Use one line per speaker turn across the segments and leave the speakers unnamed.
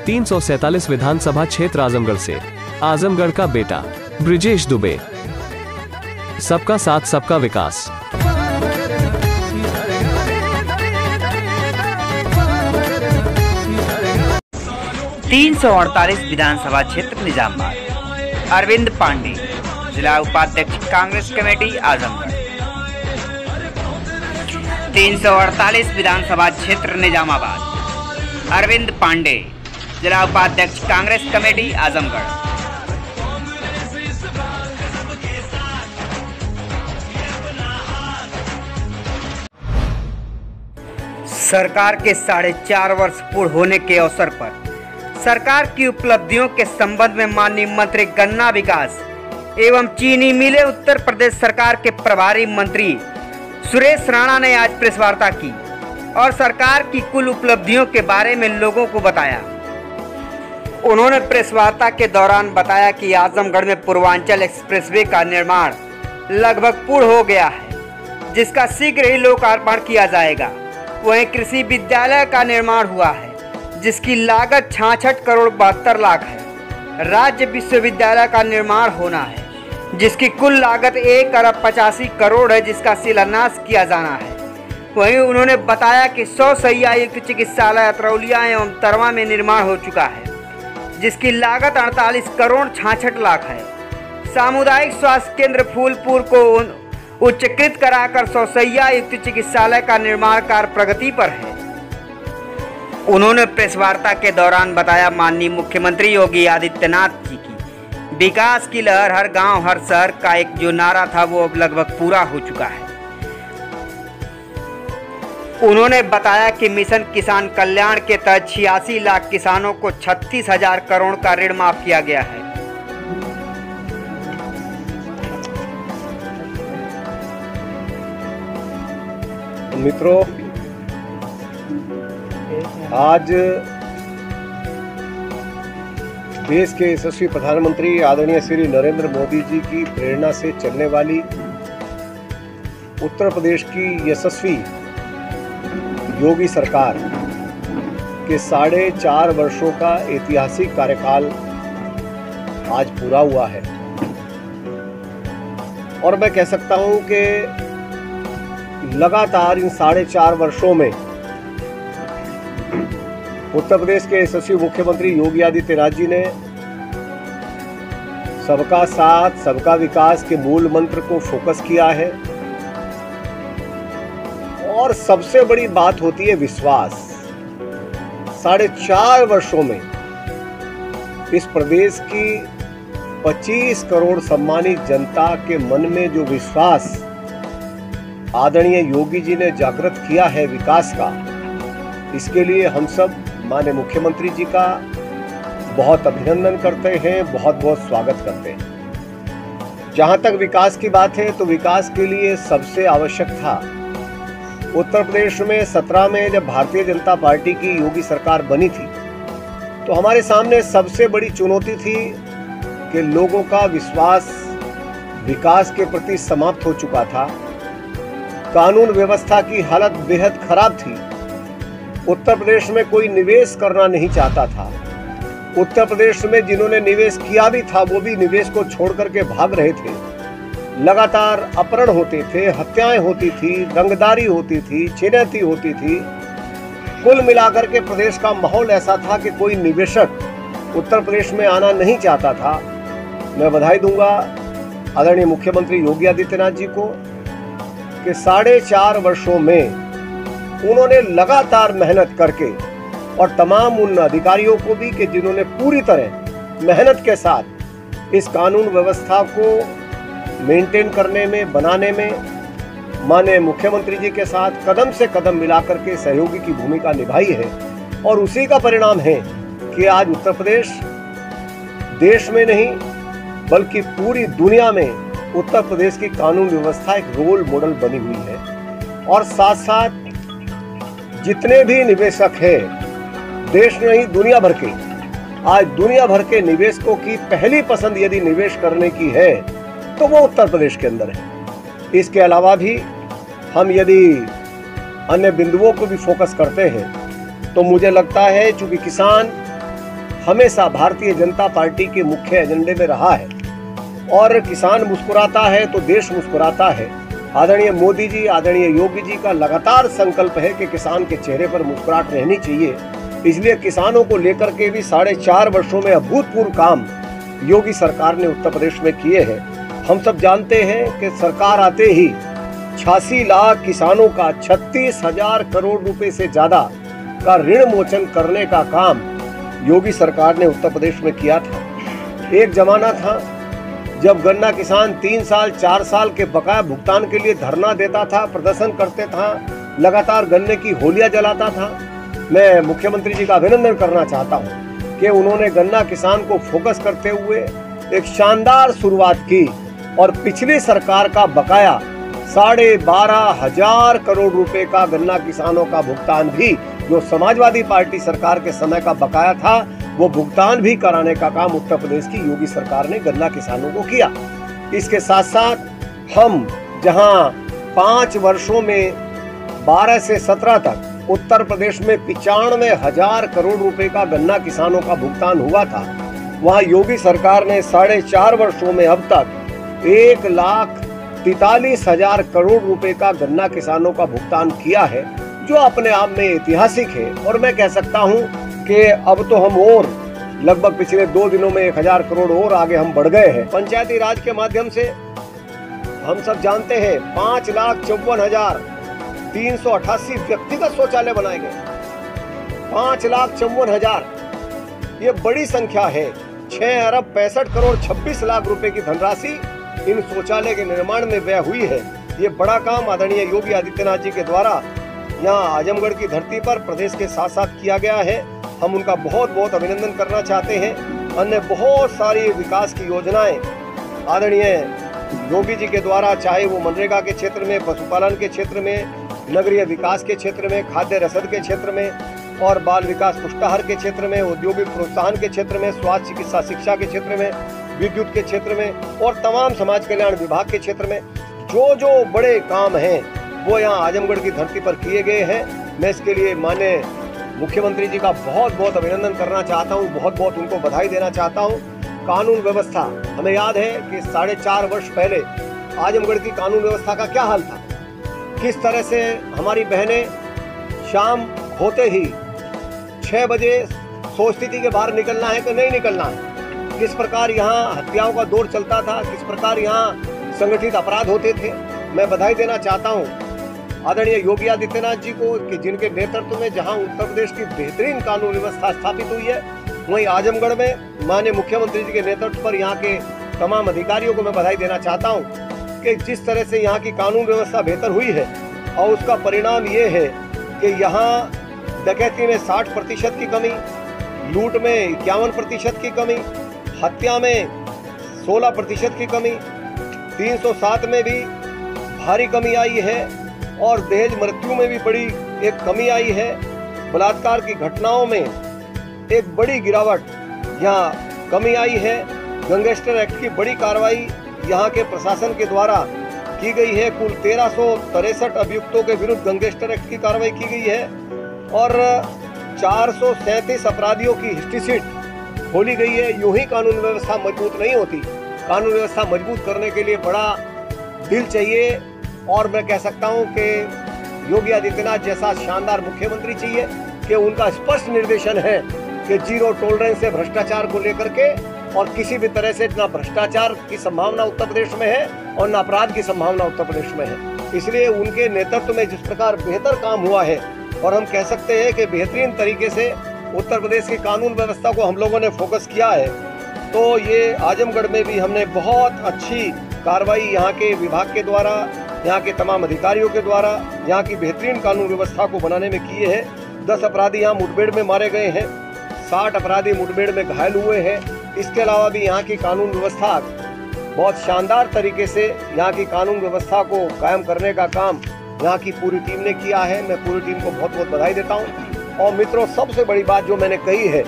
347 विधानसभा क्षेत्र आजमगढ़ से आजमगढ़ का बेटा ब्रिजेश दुबे। सबका साथ सबका विकास।
348 विधानसभा क्षेत्र निजामाबाद। अरविंद पांडे, जिला उपाध्यक्ष कांग्रेस कमेटी आजमगढ़। 348 विधानसभा क्षेत्र निजामाबाद। अरविंद पांडे, जिला उपाध्यक्ष कांग्रेस कमेटी आजमगढ़। सरकार के 4.5 वर्ष पूर्ण होने के अवसर पर सरकार की उपलब्धियों के संबंध में माननीय मंत्री गन्ना विकास एवं चीनी मिलें उत्तर प्रदेश सरकार के प्रभारी मंत्री सुरेश राणा ने आज प्रेस वार्ता की और सरकार की कुल उपलब्धियों के बारे में लोगों को बताया। उन्होंने प्रेस वार्ता के दौरान बताया कि आजमगढ़ में पूर्वांचल एक्सप्रेसवे का निर्माण लगभग पूर्ण हो गया है, जिसका शीघ्र ही लोकार्पण किया जाएगा। वहीं कृषि विद्यालय का निर्माण हुआ है, जिसकी लागत 66 करोड़ 72 लाख है। राज्य विश्वविद्यालय का निर्माण होना है, जिसकी कुल लागत 1 अरब 85 करोड़ है, जिसका शिलान्यास किया जाना है। वहीं उन्होंने बताया कि 100 शैय्या युक्त चिकित्सालय अतरौलिया एवं तरवा में निर्माण हो चुका है, जिसकी लागत 48 करोड़ 66 लाख है। सामुदायिक स्वास्थ्य केंद्र फूलपुर को उच्चकृत कराकर 100 शैय्या युक्त चिकित्सालय का निर्माण कार्य प्रगति पर है। उन्होंने प्रेस वार्ता के दौरान बताया माननीय मुख्यमंत्री योगी आदित्यनाथ जी की विकास की लहर हर गांव हर शहर का एक जो नारा था वो अब लगभग पूरा हो चुका है। उन्होंने बताया कि मिशन किसान कल्याण के तहत 86 लाख किसानों को 36,000 करोड़ का ऋण माफ किया गया है।
मित्रों, आज देश के यशस्वी प्रधानमंत्री आदरणीय श्री नरेंद्र मोदी जी की प्रेरणा से चलने वाली उत्तर प्रदेश की यशस्वी योगी सरकार के 4.5 वर्षों का ऐतिहासिक कार्यकाल आज पूरा हुआ है और मैं कह सकता हूं कि लगातार इन 4.5 वर्षों में उत्तर प्रदेश के यशस्वी मुख्यमंत्री योगी आदित्यनाथ जी ने सबका साथ सबका विकास के मूल मंत्र को फोकस किया है और सबसे बड़ी बात होती है विश्वास। 4.5 वर्षों में इस प्रदेश की 25 करोड़ सम्मानित जनता के मन में जो विश्वास आदरणीय योगी जी ने जागृत किया है विकास का, इसके लिए हम सब माननीय मुख्यमंत्री जी का बहुत अभिनंदन करते हैं, बहुत बहुत स्वागत करते हैं। जहां तक विकास की बात है तो विकास के लिए सबसे आवश्यक था उत्तर प्रदेश में 17 में जब भारतीय जनता पार्टी की योगी सरकार बनी थी तो हमारे सामने सबसे बड़ी चुनौती थी कि लोगों का विश्वास विकास के प्रति समाप्त हो चुका था। कानून व्यवस्था की हालत बेहद खराब थी। उत्तर प्रदेश में कोई निवेश करना नहीं चाहता था। उत्तर प्रदेश में जिन्होंने निवेश किया भी था वो भी निवेश को छोड़ करके भाग रहे थे। लगातार अपहरण होते थे, हत्याएं होती थी, रंगदारी होती थी, छिनैती होती थी। कुल मिलाकर के प्रदेश का माहौल ऐसा था कि कोई निवेशक उत्तर प्रदेश में आना नहीं चाहता था। मैं बधाई दूंगा आदरणीय मुख्यमंत्री योगी आदित्यनाथ जी को कि 4.5 वर्षों में उन्होंने लगातार मेहनत करके और तमाम उन अधिकारियों को भी कि जिन्होंने पूरी तरह मेहनत के साथ इस कानून व्यवस्था को मेंटेन करने में, बनाने में माननीय मुख्यमंत्री जी के साथ कदम से कदम मिलाकर के सहयोगी की भूमिका निभाई है और उसी का परिणाम है कि आज उत्तर प्रदेश देश में नहीं बल्कि पूरी दुनिया में उत्तर प्रदेश की कानून व्यवस्था एक रोल मॉडल बनी हुई है। और साथ साथ जितने भी निवेशक हैं देश में नहीं दुनिया भर के, आज दुनिया भर के निवेशकों की पहली पसंद यदि निवेश करने की है तो वो उत्तर प्रदेश के अंदर है। इसके अलावा भी हम यदि अन्य बिंदुओं को भी फोकस करते हैं तो मुझे लगता है चूंकि किसान हमेशा भारतीय जनता पार्टी के मुख्य एजेंडे में रहा है और किसान मुस्कुराता है तो देश मुस्कुराता है। आदरणीय मोदी जी, आदरणीय योगी जी का लगातार संकल्प है कि किसान के चेहरे पर मुस्कुराहट रहनी चाहिए। इसलिए किसानों को लेकर के भी 4.5 वर्षों में अभूतपूर्व काम योगी सरकार ने उत्तर प्रदेश में किए हैं। हम सब जानते हैं कि सरकार आते ही 86 लाख किसानों का 36,000 करोड़ रुपए से ज्यादा का ऋण मोचन करने का काम योगी सरकार ने उत्तर प्रदेश में किया था। एक जमाना था जब गन्ना किसान 3 साल 4 साल के बकाया भुगतान के लिए धरना देता था, प्रदर्शन करते था, लगातार गन्ने की होलियां जलाता था। मैं मुख्यमंत्री जी का अभिनंदन करना चाहता हूं कि उन्होंने गन्ना किसान को फोकस करते हुए एक शानदार शुरुआत की और पिछली सरकार का बकाया 12,500 करोड़ रुपए का गन्ना किसानों का भुगतान भी, जो समाजवादी पार्टी सरकार के समय का बकाया था, वो भुगतान भी कराने का काम उत्तर प्रदेश की योगी सरकार ने गन्ना किसानों को किया। इसके साथ साथ हम जहां 5 वर्षों में 12 से 17 तक उत्तर प्रदेश में 95,000 करोड़ रुपए का गन्ना किसानों का भुगतान हुआ था, वहां योगी सरकार ने 4.5 वर्षों में अब तक 1,43,000 करोड़ रुपए का गन्ना किसानों का भुगतान किया है, जो अपने आप में ऐतिहासिक है। और मैं कह सकता हूं कि अब तो हम और लगभग पिछले 2 दिनों में 1,000 करोड़ और आगे हम बढ़ गए हैं। पंचायती राज के माध्यम से हम सब जानते हैं 5,54,388 व्यक्तिगत शौचालय बनाए गए। 5,54,000 ये बड़ी संख्या है। 6,65,26,00,000 रुपए की धनराशि इन शौचालय के निर्माण में व्यय हुई है। ये बड़ा काम आदरणीय योगी आदित्यनाथ जी के द्वारा यहाँ आजमगढ़ की धरती पर प्रदेश के साथ साथ किया गया है। हम उनका बहुत बहुत अभिनंदन करना चाहते हैं। अन्य बहुत सारी विकास की योजनाएं आदरणीय योगी जी के द्वारा, चाहे वो मनरेगा के क्षेत्र में, पशुपालन के क्षेत्र में, नगरीय विकास के क्षेत्र में, खाद्य रसद के क्षेत्र में और बाल विकास पुष्टाहार के क्षेत्र में, औद्योगिक प्रोत्साहन के क्षेत्र में, स्वास्थ्य चिकित्सा शिक्षा के क्षेत्र में, विद्युत के क्षेत्र में और तमाम समाज कल्याण विभाग के क्षेत्र में जो जो बड़े काम हैं वो यहाँ आजमगढ़ की धरती पर किए गए हैं। मैं इसके लिए माननीय मुख्यमंत्री जी का बहुत बहुत अभिनंदन करना चाहता हूँ, बहुत बहुत उनको बधाई देना चाहता हूँ। कानून व्यवस्था, हमें याद है कि 4.5 वर्ष पहले आजमगढ़ की कानून व्यवस्था का क्या हाल था, किस तरह से हमारी बहनें शाम होते ही 6 बजे सोचती थी कि बाहर निकलना है कि नहीं निकलना है, किस प्रकार यहाँ हत्याओं का दौर चलता था, किस प्रकार यहाँ संगठित अपराध होते थे। मैं बधाई देना चाहता हूँ आदरणीय योगी आदित्यनाथ जी को कि जिनके नेतृत्व में जहां उत्तर प्रदेश की बेहतरीन कानून व्यवस्था स्थापित हुई है, वहीं आजमगढ़ में माननीय मुख्यमंत्री जी के नेतृत्व पर यहाँ के तमाम अधिकारियों को मैं बधाई देना चाहता हूँ कि जिस तरह से यहाँ की कानून व्यवस्था बेहतर हुई है और उसका परिणाम ये है कि यहाँ डकैती में 60% की कमी, लूट में 51% की कमी, हत्या में 16% की कमी, 307 में भी भारी कमी आई है और दहेज मृत्यु में भी बड़ी एक कमी आई है। बलात्कार की घटनाओं में एक बड़ी गिरावट यहाँ कमी आई है। गैंगस्टर एक्ट की बड़ी कार्रवाई यहाँ के प्रशासन के द्वारा की गई है। कुल 1363 अभियुक्तों के विरुद्ध गैंगस्टर एक्ट की कार्रवाई की गई है और 437 अपराधियों की हिस्ट्री शीट खोली गई है। यूं ही कानून व्यवस्था मजबूत नहीं होती। कानून व्यवस्था मजबूत करने के लिए बड़ा दिल चाहिए और मैं कह सकता हूं कि योगी आदित्यनाथ जैसा शानदार मुख्यमंत्री चाहिए कि उनका स्पष्ट निर्देशन है कि जीरो टॉलरेंस है भ्रष्टाचार को लेकर के और किसी भी तरह से ना भ्रष्टाचार की संभावना उत्तर प्रदेश में है और ना अपराध की संभावना उत्तर प्रदेश में है। इसलिए उनके नेतृत्व में जिस प्रकार बेहतर काम हुआ है और हम कह सकते हैं कि बेहतरीन तरीके से उत्तर प्रदेश की कानून व्यवस्था को हम लोगों ने फोकस किया है, तो ये आजमगढ़ में भी हमने बहुत अच्छी कार्रवाई यहाँ के विभाग के द्वारा, यहाँ के तमाम अधिकारियों के द्वारा यहाँ की बेहतरीन कानून व्यवस्था को बनाने में किए हैं। 10 अपराधी यहाँ मुठभेड़ में मारे गए हैं, 60 अपराधी मुठभेड़ में घायल हुए हैं। इसके अलावा भी यहाँ की कानून व्यवस्था बहुत शानदार तरीके से यहाँ की कानून व्यवस्था को कायम करने का काम यहाँ की पूरी टीम ने किया है। मैं पूरी टीम को बहुत बहुत बधाई देता हूँ। और मित्रों, सबसे बड़ी बात जो मैंने कही है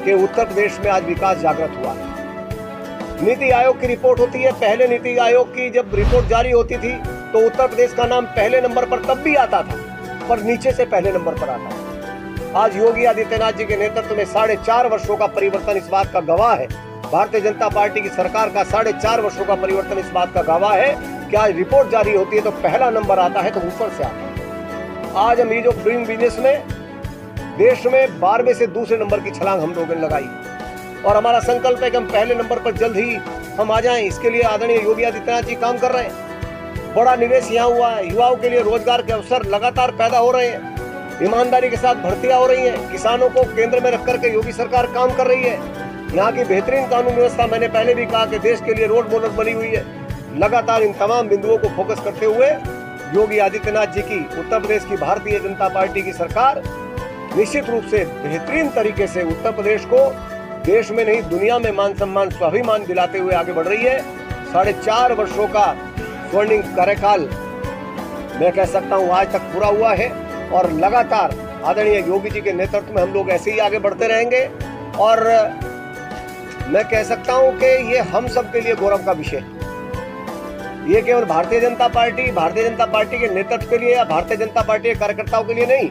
कि उत्तर प्रदेश में आज विकास जागृत हुआ। नीति आयोग की रिपोर्ट होती है, पहले नीति आयोग की जब रिपोर्ट जारी होती थी तो उत्तर प्रदेश का नाम पहले नंबर पर तब भी आता था, पर नीचे से पहले नंबर पर आता था। आज योगी आदित्यनाथ जी के नेतृत्व में 4.5 वर्षों का परिवर्तन इस बात का गवाह है। भारतीय जनता पार्टी की सरकार का 4.5 वर्षों का परिवर्तन इस बात का गवाह है कि आज रिपोर्ट जारी होती है तो पहला नंबर आता है तो ऊपर से आता है। आज हम ईज ऑफ डूइंग बिजनेस में देश में 12वें से दूसरे नंबर की छलांग हम लोगों ने लगाई और हमारा संकल्प है कि हम पहले नंबर पर जल्द ही हम आ जाएं। इसके लिए आदरणीय योगी आदित्यनाथ जी काम कर रहे हैं। बड़ा निवेश यहाँ हुआ है, युवाओं के लिए रोजगार के अवसर लगातार पैदा हो रहे हैं, ईमानदारी के साथ भर्तियां हो रही हैं, किसानों को केंद्र में रख करके योगी सरकार काम कर रही है। यहाँ की बेहतरीन कानून व्यवस्था, मैंने पहले भी कहा कि देश के लिए रोड मॉडल बनी हुई है। लगातार इन तमाम बिंदुओं को फोकस करते हुए योगी आदित्यनाथ जी की उत्तर प्रदेश की भारतीय जनता पार्टी की सरकार निश्चित रूप से बेहतरीन तरीके से उत्तर प्रदेश को देश में नहीं दुनिया में मान सम्मान स्वाभिमान दिलाते हुए आगे बढ़ रही है। 4.5 वर्षों का स्वर्णिम कार्यकाल मैं कह सकता हूँ आज तक पूरा हुआ है और लगातार आदरणीय योगी जी के नेतृत्व में हम लोग ऐसे ही आगे बढ़ते रहेंगे। और मैं कह सकता हूँ कि ये हम सब के लिए गौरव का विषय है। ये केवल भारतीय जनता पार्टी के नेतृत्व के लिए या भारतीय जनता पार्टी के कार्यकर्ताओं के लिए नहीं,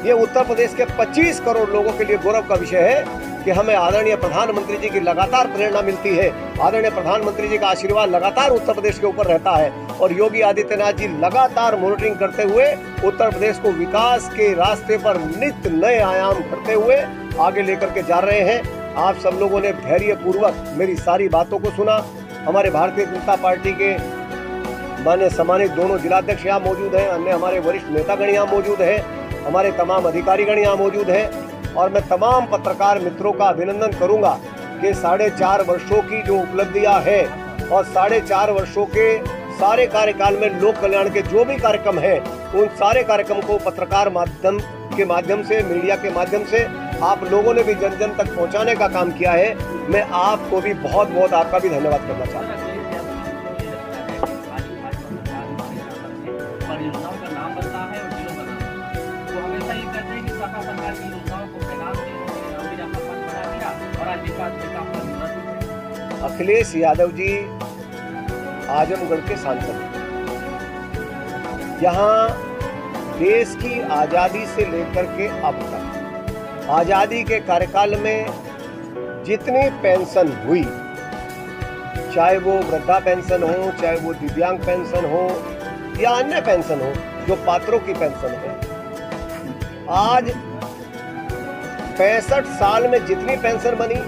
ये उत्तर प्रदेश के 25 करोड़ लोगों के लिए गौरव का विषय है कि हमें आदरणीय प्रधानमंत्री जी की लगातार प्रेरणा मिलती है। आदरणीय प्रधानमंत्री जी का आशीर्वाद लगातार उत्तर प्रदेश के ऊपर रहता है और योगी आदित्यनाथ जी लगातार मॉनिटरिंग करते हुए उत्तर प्रदेश को विकास के रास्ते पर नित्य नए आयाम करते हुए आगे लेकर के जा रहे हैं। आप सब लोगों ने धैर्यपूर्वक मेरी सारी बातों को सुना। हमारे भारतीय जनता पार्टी के माननीय सम्मानित दोनों जिलाध्यक्ष यहाँ मौजूद हैं, अन्य हमारे वरिष्ठ नेतागण यहाँ मौजूद हैं, हमारे तमाम अधिकारीगण यहाँ मौजूद हैं और मैं तमाम पत्रकार मित्रों का अभिनंदन करूंगा कि 4.5 वर्षों की जो उपलब्धियां है और 4.5 वर्षों के सारे कार्यकाल में लोक कल्याण के जो भी कार्यक्रम हैं उन सारे कार्यक्रम को पत्रकार माध्यम के माध्यम से, मीडिया के माध्यम से आप लोगों ने भी जन जन तक पहुंचाने का काम किया है। मैं आपको भी बहुत बहुत आपका भी धन्यवाद करना चाहता हूँ। अखिलेश यादव जी आजमगढ़ के सांसद हैं। यहाँ देश की आजादी से लेकर के अब तक आजादी के कार्यकाल में जितनी पेंशन हुई, चाहे वो वृद्धा पेंशन हो, चाहे वो दिव्यांग पेंशन हो या अन्य पेंशन हो जो पात्रों की पेंशन है, आज 65 साल में जितनी पेंशन बनी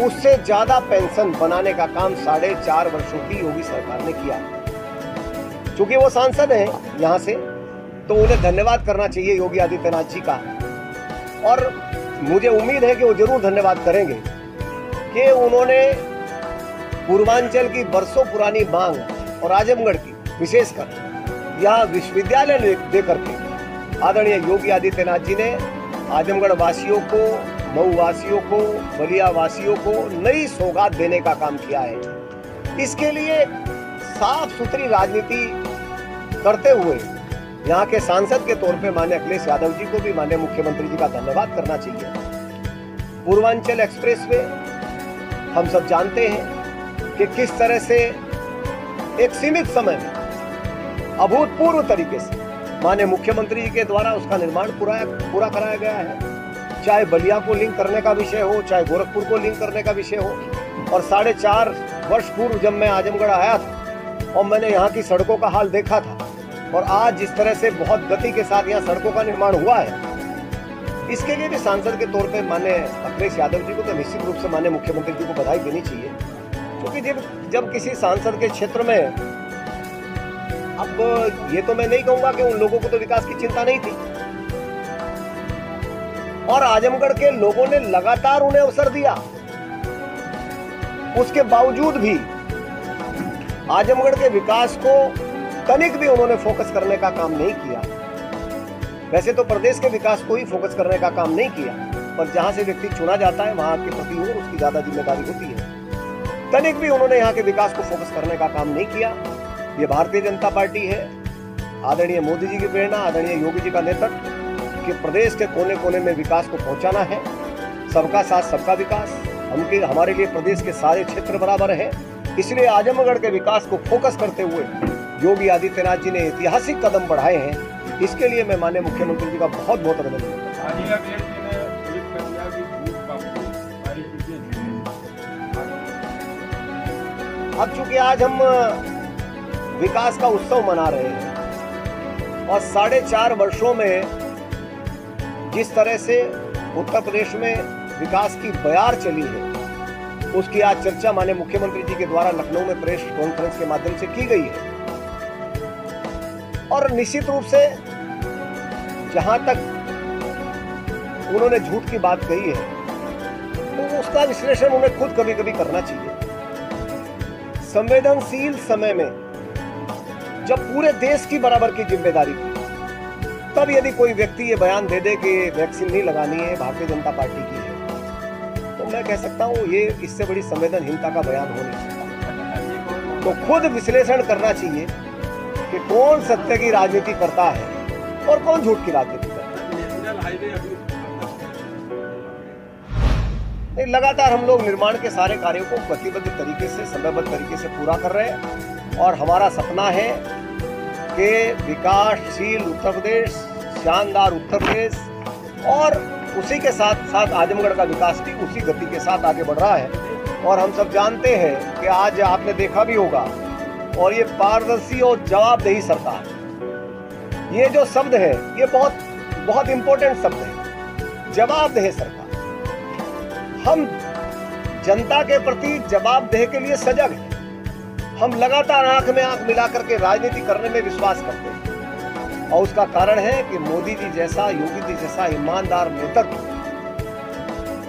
उससे ज्यादा पेंशन बनाने का काम 4.5 वर्षों की योगी सरकार ने किया। चूंकि वो सांसद हैं यहाँ से तो उन्हें धन्यवाद करना चाहिए योगी आदित्यनाथ जी का और मुझे उम्मीद है कि वो जरूर धन्यवाद करेंगे कि उन्होंने पूर्वांचल की बरसों पुरानी मांग और आजमगढ़ की विशेषकर यहाँ विश्वविद्यालय दे करके आदरणीय योगी आदित्यनाथ जी ने आजमगढ़ वासियों को, मऊ वासियों को, बलिया वासियों को नई सौगात देने का काम किया है। इसके लिए साफ सुथरी राजनीति करते हुए यहाँ के सांसद के तौर पे माननीय अखिलेश यादव जी को भी माननीय मुख्यमंत्री जी का धन्यवाद करना चाहिए। पूर्वांचल एक्सप्रेस वे हम सब जानते हैं कि किस तरह से एक सीमित समय में अभूतपूर्व तरीके से माननीय मुख्यमंत्री जी के द्वारा उसका निर्माण पूरा कराया गया है। चाहे बलिया को लिंक करने का विषय हो, चाहे गोरखपुर को लिंक करने का विषय हो। और 4.5 वर्ष पूर्व जब मैं आजमगढ़ आया था और मैंने यहाँ की सड़कों का हाल देखा था और आज जिस तरह से बहुत गति के साथ यहाँ सड़कों का निर्माण हुआ है, इसके लिए भी सांसद के तौर पे माननीय अखिलेश यादव जी को तो निश्चित रूप से माननीय मुख्यमंत्री जी को बधाई देनी चाहिए। क्योंकि जब किसी सांसद के क्षेत्र में, अब ये तो मैं नहीं कहूंगा कि उन लोगों को तो विकास की चिंता नहीं थी और आजमगढ़ के लोगों ने लगातार उन्हें अवसर दिया, उसके बावजूद भी आजमगढ़ के विकास को तनिक भी उन्होंने फोकस करने का काम नहीं किया। वैसे तो प्रदेश के विकास को ही फोकस करने का काम नहीं किया, पर जहां से व्यक्ति चुना जाता है वहां के प्रति और उसकी ज्यादा जिम्मेदारी होती है। तनिक भी उन्होंने यहाँ के विकास को फोकस करने का काम नहीं किया। ये भारतीय जनता पार्टी है, आदरणीय मोदी जी की प्रेरणा, आदरणीय योगी जी का नेतृत्व कि प्रदेश के कोने कोने में विकास को पहुंचाना है। सबका साथ सबका विकास, हमारे लिए प्रदेश के सारे क्षेत्र बराबर है। इसलिए आजमगढ़ के विकास को फोकस करते हुए योगी आदित्यनाथ जी ने ऐतिहासिक कदम बढ़ाए हैं। इसके लिए मैं माननीय मुख्यमंत्री जी का बहुत बहुत अभिनंदन करता हूं। अब चूंकि आज हम विकास का उत्सव मना रहे हैं और 4.5 वर्षों में जिस तरह से उत्तर प्रदेश में विकास की बयार चली है, उसकी आज चर्चा माननीय मुख्यमंत्री जी के द्वारा लखनऊ में प्रेस कॉन्फ्रेंस के माध्यम से की गई है। और निश्चित रूप से जहां तक उन्होंने झूठ की बात कही है, तो उसका विश्लेषण उन्हें खुद कभी कभी करना चाहिए। संवेदनशील समय में जब पूरे देश की बराबर की जिम्मेदारी थी, तब यदि कोई व्यक्ति ये बयान दे दे कि वैक्सीन नहीं लगानी है, भारतीय जनता पार्टी की है, तो मैं कह सकता हूं ये इससे बड़ी संवेदनहीनता का बयान हो नहीं सकता। तो खुद विश्लेषण करना चाहिए कि कौन सत्य की राजनीति करता है और कौन झूठ की राजनीति करता है। लगातार हम लोग निर्माण के सारे कार्यों को गतिबद्ध तरीके से, समयबद्ध तरीके से पूरा कर रहे हैं और हमारा सपना है कि विकासशील उत्तर प्रदेश, शानदार उत्तर प्रदेश, और उसी के साथ साथ आजमगढ़ का विकास भी उसी गति के साथ आगे बढ़ रहा है। और हम सब जानते हैं कि आज आपने देखा भी होगा, और ये पारदर्शी और जवाबदेही सरकार, ये जो शब्द है ये बहुत बहुत इंपॉर्टेंट शब्द है, जवाबदेही सरकार। हम जनता के प्रति जवाबदेही के लिए सजग हैं। हम लगातार आंख में आंख मिलाकर के राजनीति करने में विश्वास करते हैं, और उसका कारण है कि मोदी जी जैसा, योगी जी जैसा ईमानदार नेतृत्व,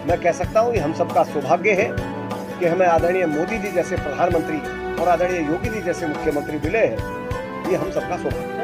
मैं कह सकता हूं ये हम सबका सौभाग्य है कि हमें आदरणीय मोदी जी जैसे प्रधानमंत्री और आदरणीय योगी जी जैसे मुख्यमंत्री मिले हैं। ये हम सबका सौभाग्य है।